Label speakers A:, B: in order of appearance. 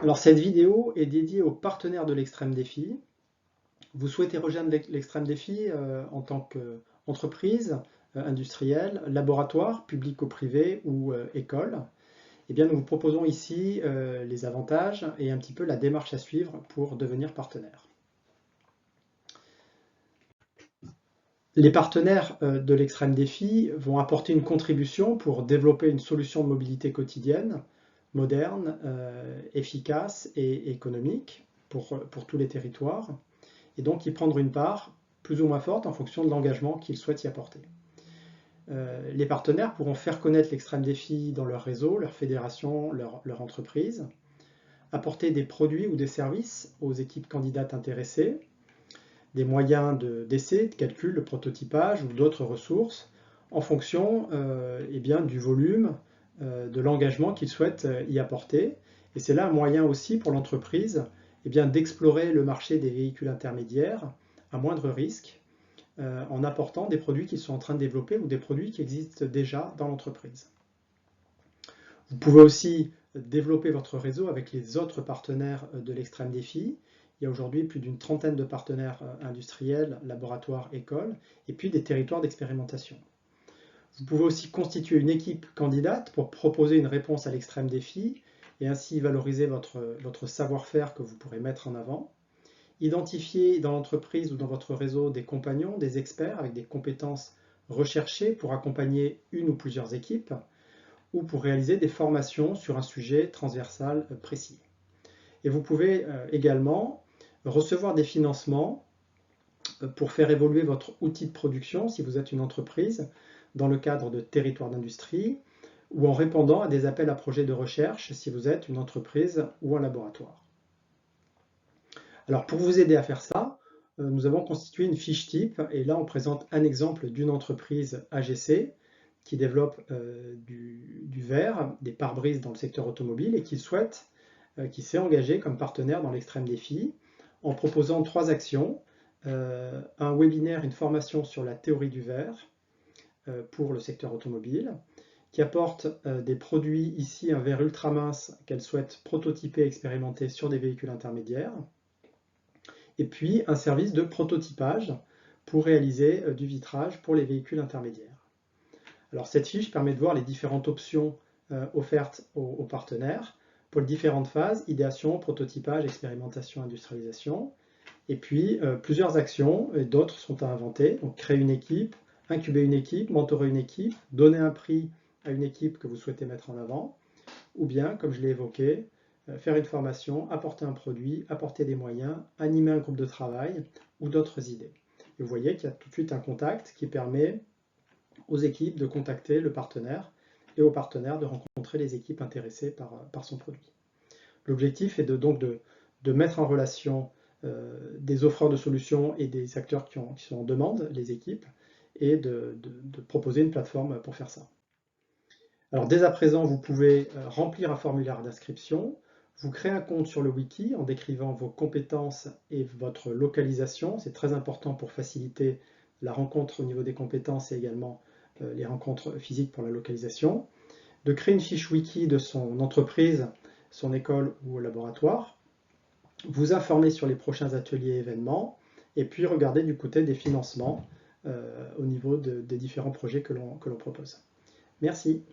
A: Alors cette vidéo est dédiée aux partenaires de l'Extrême Défi. Vous souhaitez rejoindre l'Extrême Défi en tant qu'entreprise, industrielle, laboratoire, public ou privé ou école. Eh bien, nous vous proposons ici les avantages et un petit peu la démarche à suivre pour devenir partenaire. Les partenaires de l'Extrême Défi vont apporter une contribution pour développer une solution de mobilité quotidienne, moderne, efficace et économique pour tous les territoires. Et donc y prendre une part plus ou moins forte en fonction de l'engagement qu'ils souhaitent y apporter. Les partenaires pourront faire connaître l'Extrême Défi dans leur réseau, leur fédération, leur entreprise, apporter des produits ou des services aux équipes candidates intéressées, des moyens d'essai, de calcul, de prototypage ou d'autres ressources en fonction du volume, de l'engagement qu'ils souhaitent y apporter. Et c'est là un moyen aussi pour l'entreprise d'explorer le marché des véhicules intermédiaires à moindre risque en apportant des produits qu'ils sont en train de développer ou des produits qui existent déjà dans l'entreprise. Vous pouvez aussi développer votre réseau avec les autres partenaires de l'Extrême Défi. Il y a aujourd'hui plus d'une trentaine de partenaires industriels, laboratoires, écoles, et puis des territoires d'expérimentation. Vous pouvez aussi constituer une équipe candidate pour proposer une réponse à l'Extrême Défi et ainsi valoriser votre savoir-faire que vous pourrez mettre en avant. Identifier dans l'entreprise ou dans votre réseau des compagnons, des experts avec des compétences recherchées pour accompagner une ou plusieurs équipes ou pour réaliser des formations sur un sujet transversal précis. Et vous pouvez également recevoir des financements pour faire évoluer votre outil de production si vous êtes une entreprise dans le cadre de territoires d'industrie ou en répondant à des appels à projets de recherche si vous êtes une entreprise ou un laboratoire. Alors pour vous aider à faire ça, nous avons constitué une fiche type et là on présente un exemple d'une entreprise AGC qui développe du verre, des pare-brises dans le secteur automobile et qui s'est engagé comme partenaire dans l'Extrême Défi en proposant 3 actions, un webinaire, une formation sur la théorie du verre pour le secteur automobile, qui apporte des produits, ici un verre ultra mince qu'elle souhaite prototyper et expérimenter sur des véhicules intermédiaires, et puis un service de prototypage pour réaliser du vitrage pour les véhicules intermédiaires. Alors cette fiche permet de voir les différentes options offertes aux partenaires pour les différentes phases, idéation, prototypage, expérimentation, industrialisation, et puis plusieurs actions, et d'autres sont à inventer, donc créer une équipe, incuber une équipe, mentorer une équipe, donner un prix à une équipe que vous souhaitez mettre en avant, ou bien, comme je l'ai évoqué, faire une formation, apporter un produit, apporter des moyens, animer un groupe de travail ou d'autres idées. Et vous voyez qu'il y a tout de suite un contact qui permet aux équipes de contacter le partenaire et aux partenaires de rencontrer les équipes intéressées par son produit. L'objectif est donc de mettre en relation des offreurs de solutions et des acteurs qui sont en demande, les équipes, et de proposer une plateforme pour faire ça. Alors dès à présent, vous pouvez remplir un formulaire d'inscription, vous créez un compte sur le wiki en décrivant vos compétences et votre localisation. C'est très important pour faciliter la rencontre au niveau des compétences et également les rencontres physiques pour la localisation. De créer une fiche wiki de son entreprise, son école ou laboratoire. Vous informer sur les prochains ateliers et événements. Et puis regarder du côté des financements au niveau des différents projets que l'on propose. Merci.